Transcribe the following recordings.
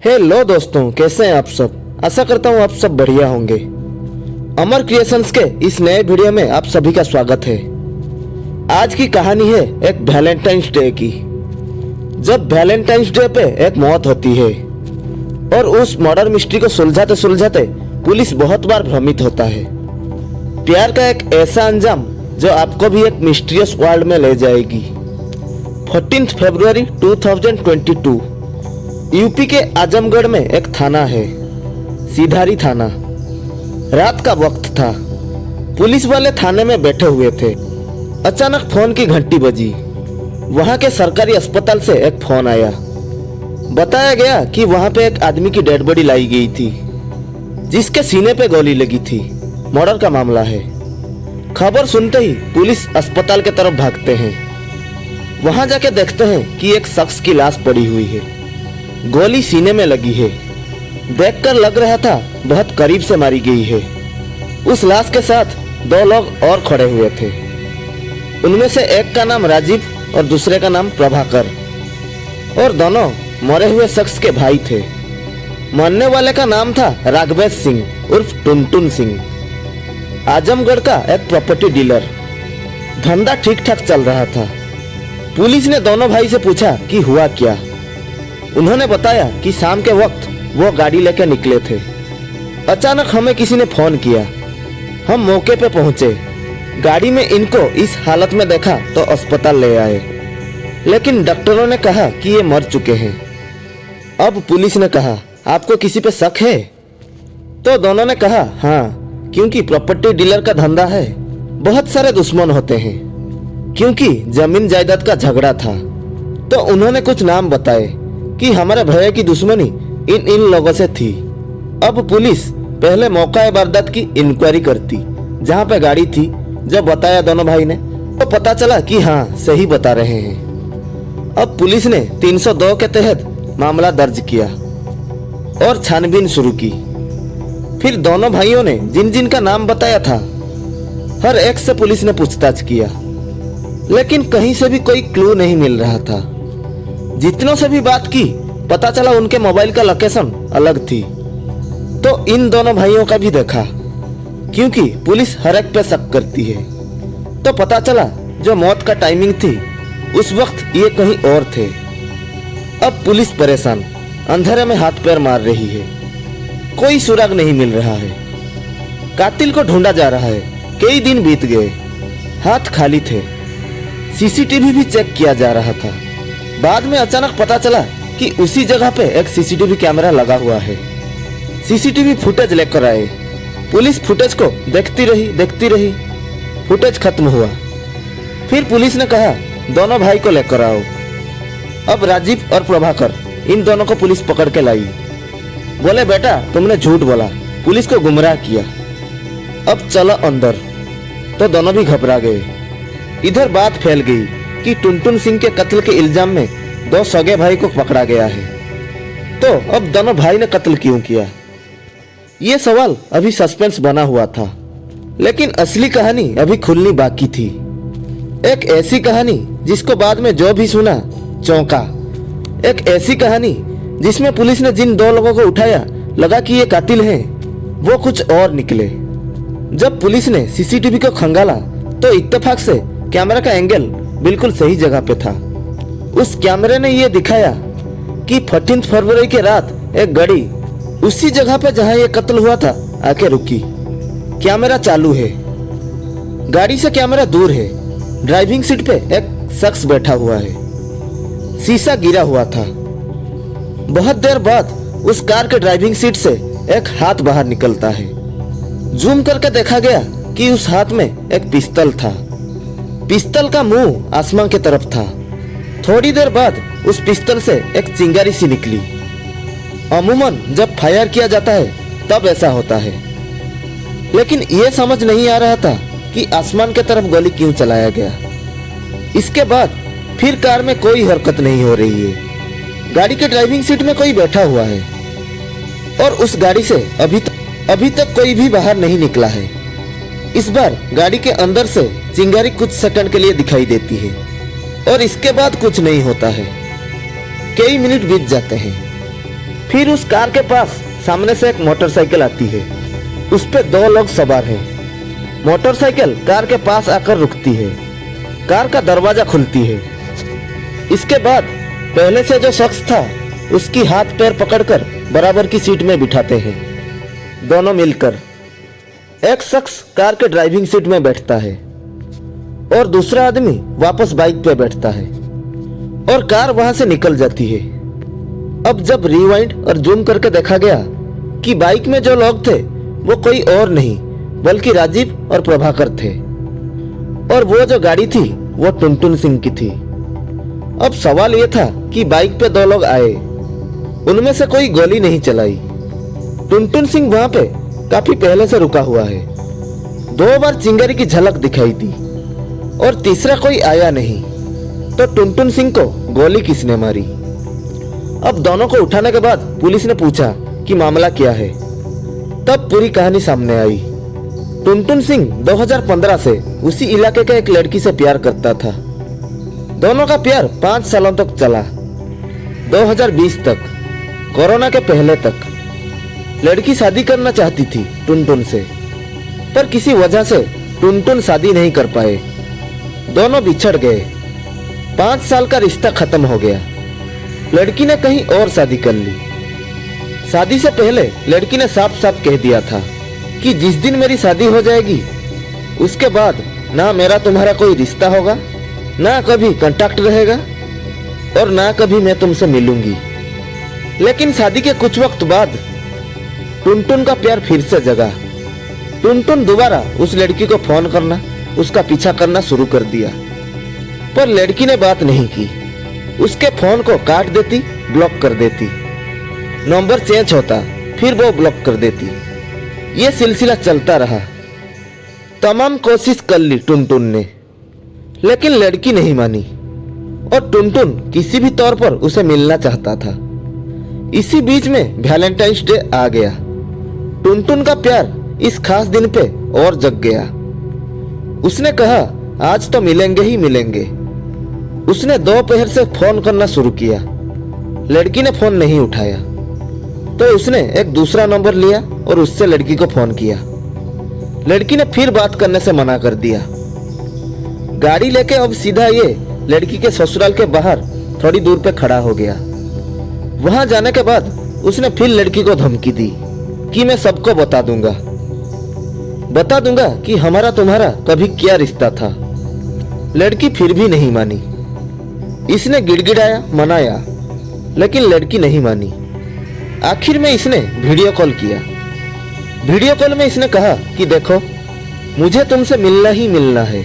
Hello दोस्तों, कैसे हैं आप सब। आशा करता हूँ आप सब बढ़िया होंगे। अमर क्रिएशंस के इस नए वीडियो में आप सभी का स्वागत है। आज की कहानी है एक वैलेंटाइंस डे की, जब वैलेंटाइंस डे पे एक मौत होती है और उस मर्डर मिस्ट्री को सुलझाते सुलझाते पुलिस बहुत बार भ्रमित होता है। प्यार का एक ऐसा अंजाम जो आपको भी एक मिस्टीरियस वर्ल्ड में ले जाएगी। 14 फरवरी 2022 यूपी के आजमगढ़ में एक थाना है, सीधारी थाना। रात का वक्त था। पुलिस वाले थाने में बैठे हुए थे। अचानक फोन की घंटी बजी। वहां के सरकारी अस्पताल से एक फोन आया। बताया गया कि वहां पे एक आदमी की डेड बॉडी लाई गई थी, जिसके सीने पे गोली लगी थी। मर्डर का मामला है। खबर सुनते ही पुलिस अस्पताल के तरफ भागते हैं। वहां जाके देखते हैं कि एक शख्स की लाश पड़ी हुई है, गोली सीने में लगी है। देखकर लग रहा था बहुत करीब से मारी गई है। उस लाश के साथ दो लोग और खड़े हुए थे। उनमें से एक का नाम राजीव और दूसरे का नाम प्रभाकर, और दोनों मरे हुए शख्स के भाई थे। मरने वाले का नाम था राघवेश सिंह उर्फ टुनटुन सिंह, आजमगढ़ का एक प्रॉपर्टी डीलर। धंधा ठीक ठाक चल रहा था। पुलिस ने दोनों भाई से पूछा कि हुआ क्या। उन्होंने बताया कि शाम के वक्त वो गाड़ी लेकर निकले थे। अचानक हमें किसी ने फोन किया। हम मौके पे पहुंचे। गाड़ी में इनको इस हालत में देखा तो अस्पताल ले आए, लेकिन डॉक्टरों ने कहा कि ये मर चुके हैं। अब पुलिस ने कहा, आपको किसी पे शक है? तो दोनों ने कहा हाँ, क्योंकि प्रॉपर्टी डीलर का धंधा है, बहुत सारे दुश्मन होते हैं। क्योंकि जमीन जायदाद का झगड़ा था, तो उन्होंने कुछ नाम बताए कि हमारे भैया की दुश्मनी इन लोगों से थी। अब पुलिस पहले मौका वारदात की इंक्वायरी करती, जहां पे गाड़ी थी जो बताया दोनों भाई ने, तो पता चला कि हाँ, सही बता रहे हैं। अब पुलिस ने 302 के तहत मामला दर्ज किया और छानबीन शुरू की। फिर दोनों भाइयों ने जिन जिन का नाम बताया था, हर एक से पुलिस ने पूछताछ किया, लेकिन कहीं से भी कोई क्लू नहीं मिल रहा था। जितनों से भी बात की, पता चला उनके मोबाइल का लोकेशन अलग थी। तो इन दोनों भाइयों का भी देखा, क्योंकि पुलिस हर एक पे शक करती है। तो पता चला जो मौत का टाइमिंग थी, उस वक्त ये कहीं और थे। अब पुलिस परेशान, अंधेरे में हाथ पैर मार रही है। कोई सुराग नहीं मिल रहा है। कातिल को ढूंढा जा रहा है। कई दिन बीत गए, हाथ खाली थे। सीसीटीवी भी चेक किया जा रहा था। बाद में अचानक पता चला कि उसी जगह पे एक सीसीटीवी कैमरा लगा हुआ है। सीसीटीवी फुटेज लेकर आए। पुलिस फुटेज को देखती रही। फुटेज खत्म हुआ। फिर पुलिस ने कहा, दोनों भाई को लेकर आओ। अब राजीव और प्रभाकर, इन दोनों को पुलिस पकड़ के लाई। बोले, बेटा तुमने झूठ बोला, पुलिस को गुमराह किया। अब चलो अंदर। तो दोनों भी घबरा गए। इधर बात फैल गई कि टुनटुन सिंह के कत्ल के इल्जाम में दो सगे भाई को पकड़ा गया है। तो अब दोनों भाई ने कत्ल क्यों किया? ये सवाल अभी सस्पेंस बना हुआ था, लेकिन असली कहानी अभी खुलनी बाकी थी। एक ऐसी कहानी जिसको बाद में जो भी सुना चौंका। एक ऐसी कहानी जिसमें पुलिस ने जिन दो लोगों को उठाया, लगा कि ये कातिल हैं, वो कुछ और निकले। जब पुलिस ने सीसीटीवी को खंगाला तो इत्तेफाक से कैमरा का एंगल बिल्कुल सही जगह पे था। उस कैमरे ने यह दिखाया कि 14 फरवरी की रात एक गाड़ी उसी जगह पे जहां ये कत्ल हुआ था आके रुकी। कैमरा चालू है, गाड़ी से कैमरा दूर है। ड्राइविंग सीट पे एक शख्स बैठा हुआ है। शीशा गिरा हुआ था। बहुत देर बाद उस कार के ड्राइविंग सीट से एक हाथ बाहर निकलता है। जूम करके देखा गया कि उस हाथ में एक पिस्तौल था। पिस्तौल का मुंह आसमान की तरफ था। थोड़ी देर बाद उस पिस्तौल से एक चिंगारी सी निकली। अमूमन जब फायर किया जाता है तब ऐसा होता है, लेकिन यह समझ नहीं आ रहा था कि आसमान की तरफ गोली क्यों चलाया गया। इसके बाद फिर कार में कोई हरकत नहीं हो रही है। गाड़ी के ड्राइविंग सीट में कोई बैठा हुआ है और उस गाड़ी से अभी तक कोई भी बाहर नहीं निकला है। इस बार गाड़ी के अंदर से चिंगारी कुछ सेकंड के लिए दिखाई देती है और इसके बाद कुछ नहीं होता है। कई मिनट बीत जाते हैं। फिर उस कार के पास सामने से एक मोटरसाइकिल आती है। उस पे 2 लोग सवार हैं। मोटरसाइकिल कार के पास आकर रुकती है। कार का दरवाजा खुलती है। इसके बाद पहले से जो शख्स था उसकी हाथ पैर पकड़कर बराबर की सीट में बिठाते हैं, दोनों मिलकर। एक शख्स कार के ड्राइविंग सीट में बैठता है और दूसरा आदमी वापस बाइक पे बैठता है और कार वहां से निकल जाती है। अब जब रिवाइंड और जूम करके देखा गया कि बाइक में जो लोग थे वो कोई और नहीं बल्कि राजीव और प्रभाकर थे, और वो जो गाड़ी थी वो टुनटुन सिंह की थी। अब सवाल ये था कि बाइक पे 2 लोग आए, उनमें से कोई गोली नहीं चलाई। टुनटुन सिंह वहां पे काफी पहले से रुका हुआ है। 2 बार चिंगारी की झलक दिखाई दी और तीसरा कोई आया नहीं, तो टुनटुन सिंह को गोली किसने मारी? अब दोनों को उठाने के बाद पुलिस ने पूछा कि मामला क्या है। तब पूरी कहानी सामने आई। टुनटुन सिंह 2015 से उसी इलाके के एक लड़की से प्यार करता था। दोनों का प्यार 5 सालों तक चला, 2020 तक, कोरोना के पहले तक। लड़की शादी करना चाहती थी टुनटुन से, पर किसी वजह से टुनटुन शादी नहीं कर पाए। दोनों बिछड़ गए। 5 साल का रिश्ता खत्म हो गया। लड़की ने कहीं और शादी कर ली। शादी से पहले लड़की ने साफ साफ कह दिया था कि जिस दिन मेरी शादी हो जाएगी उसके बाद ना मेरा तुम्हारा कोई रिश्ता होगा, ना कभी कांटेक्ट रहेगा और ना कभी मैं तुमसे मिलूंगी। लेकिन शादी के कुछ वक्त बाद टुनटुन का प्यार फिर से जगा। टुनटुन दोबारा उस लड़की को फोन करना, उसका पीछा करना शुरू कर दिया, पर लड़की ने बात नहीं की। उसके फोन को काट देती, ब्लॉक कर देती, नंबर चेंज होता, फिर वो ब्लॉक कर देती। ये सिलसिला चलता रहा। तमाम कोशिश कर ली टुनटुन ने, लेकिन लड़की नहीं मानी और टुनटुन किसी भी तौर पर उसे मिलना चाहता था। इसी बीच में वैलेंटाइंस डे आ गया। टुनटुन का प्यार इस खास दिन पे और जग गया। उसने कहा आज तो मिलेंगे ही मिलेंगे। उसने दोपहर से फोन करना शुरू किया। लड़की ने फोन नहीं उठाया, तो उसने एक दूसरा नंबर लिया और उससे लड़की को फोन किया। लड़की ने फिर बात करने से मना कर दिया। गाड़ी लेके अब सीधा ये लड़की के ससुराल के बाहर थोड़ी दूर पे खड़ा हो गया। वहां जाने के बाद उसने फिर लड़की को धमकी दी कि मैं सबको बता दूंगा कि हमारा तुम्हारा कभी क्या रिश्ता था। लड़की फिर भी नहीं मानी। इसने गिड़गिड़ाया, मनाया, लेकिन लड़की नहीं मानी। आखिर में इसने वीडियो कॉल किया। वीडियो कॉल में इसने कहा कि देखो मुझे तुमसे मिलना ही मिलना है,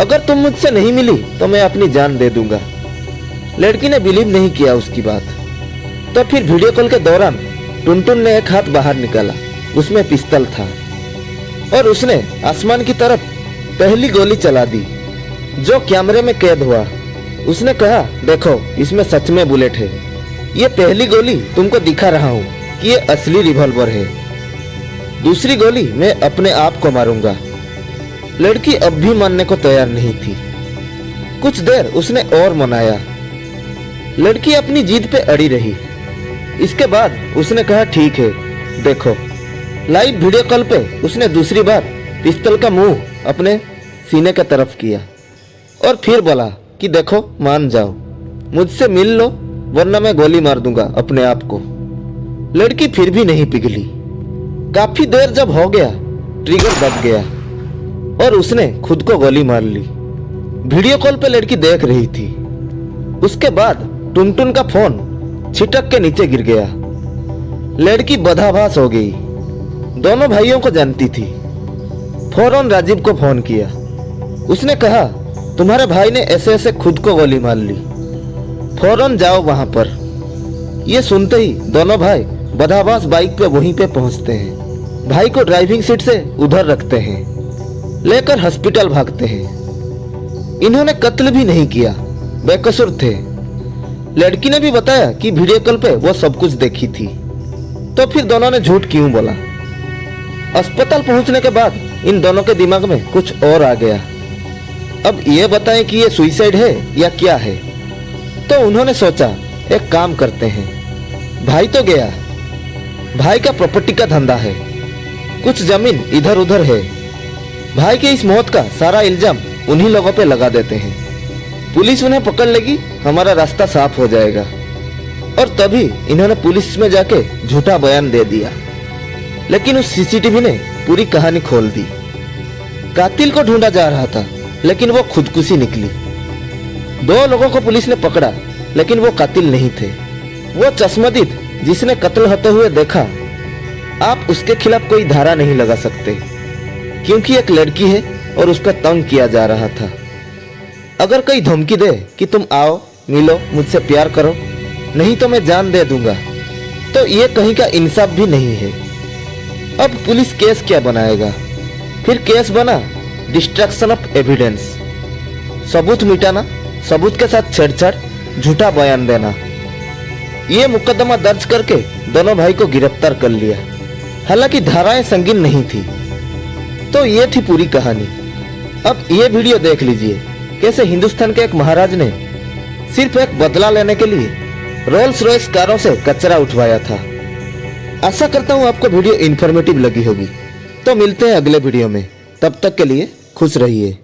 अगर तुम मुझसे नहीं मिली तो मैं अपनी जान दे दूंगा। लड़की ने बिलीव नहीं किया उसकी बात। तो फिर वीडियो कॉल के दौरान टुनटुन ने एक हाथ बाहर निकाला, उसमें पिस्तौल था और उसने आसमान की तरफ पहली गोली चला दी, जो कैमरे में कैद हुआ। उसने कहा देखो इसमें सच में बुलेट है। ये पहली गोली तुमको दिखा रहा हूँ कि ये असली रिवॉल्वर है। दूसरी गोली मैं अपने आप को मारूंगा। लड़की अब भी मानने को तैयार नहीं थी। कुछ देर उसने और मनाया। लड़की अपनी जिद पे अड़ी रही। इसके बाद उसने कहा ठीक है। देखो लाइव वीडियो कॉल पे उसने दूसरी बार पिस्तौल का मुंह अपने सीने की तरफ किया और फिर बोला कि देखो मान जाओ, मुझसे मिल लो वरना मैं गोली मार दूंगा अपने आप को। लड़की फिर भी नहीं पिघली। काफी देर जब हो गया ट्रिगर दब गया और उसने खुद को गोली मार ली। वीडियो कॉल पे लड़की देख रही थी। उसके बाद टुनटुन का फोन छिटक के नीचे गिर गया। लड़की बदहवास हो गई। दोनों भाइयों को जानती थी। फौरन राजीव को फोन किया। उसने कहा तुम्हारे भाई ने ऐसे ऐसे खुद को गोली मार ली, फौरन जाओ वहां पर। ये सुनते ही दोनों भाई बदहवास बाइक पे वहीं पे पहुंचते हैं। भाई को ड्राइविंग सीट से उधर रखते हैं, लेकर हॉस्पिटल भागते हैं। इन्होंने कत्ल भी नहीं किया, बेकसूर थे। लड़की ने भी बताया कि वीडियो कॉल पे वो सब कुछ देखी थी। तो फिर दोनों ने झूठ क्यों बोला? अस्पताल पहुंचने के बाद इन दोनों के दिमाग में कुछ और आ गया। अब ये बताएं कि ये सुसाइड है या क्या है। तो उन्होंने सोचा एक काम करते हैं, भाई तो गया, भाई का प्रॉपर्टी का धंधा है, कुछ जमीन इधर उधर है। भाई के इस मौत का सारा इल्जाम उन्हीं लोगों पे लगा देते हैं। पुलिस उन्हें पकड़ लेगी, हमारा रास्ता साफ हो जाएगा। और तभी इन्होंने पुलिस में जाके झूठा बयान दे दिया। लेकिन उस सीसीटीवी ने पूरी कहानी खोल दी। कातिल को ढूंढा जा रहा था, लेकिन वो खुदकुशी निकली। 2 लोगों को पुलिस ने पकड़ा, लेकिन वो कातिल नहीं थे। वो चश्मदीद जिसने कत्ल होते हुए देखा, आप उसके खिलाफ कोई धारा नहीं लगा सकते, क्योंकि एक लड़की है और उसका तंग किया जा रहा था। अगर कोई धमकी दे कि तुम आओ, मिलो, मुझसे प्यार करो, नहीं तो मैं जान दे दूंगा, तो ये कहीं का इंसाफ भी नहीं है। अब पुलिस केस क्या बनाएगा? फिर केस बना डिस्ट्रक्शन ऑफ एविडेंस, सबूत मिटाना, सबूत के साथ छेड़छाड़, झूठा बयान देना। ये मुकदमा दर्ज करके दोनों भाई को गिरफ्तार कर लिया। हालांकि धाराएं संगीन नहीं थी। तो ये थी पूरी कहानी। अब ये वीडियो देख लीजिए कैसे हिंदुस्तान के एक महाराज ने सिर्फ एक बदला लेने के लिए रोल्स रॉयस कारों से कचरा उठवाया था। आशा करता हूँ आपको वीडियो इन्फॉर्मेटिव लगी होगी। तो मिलते हैं अगले वीडियो में, तब तक के लिए खुश रहिए।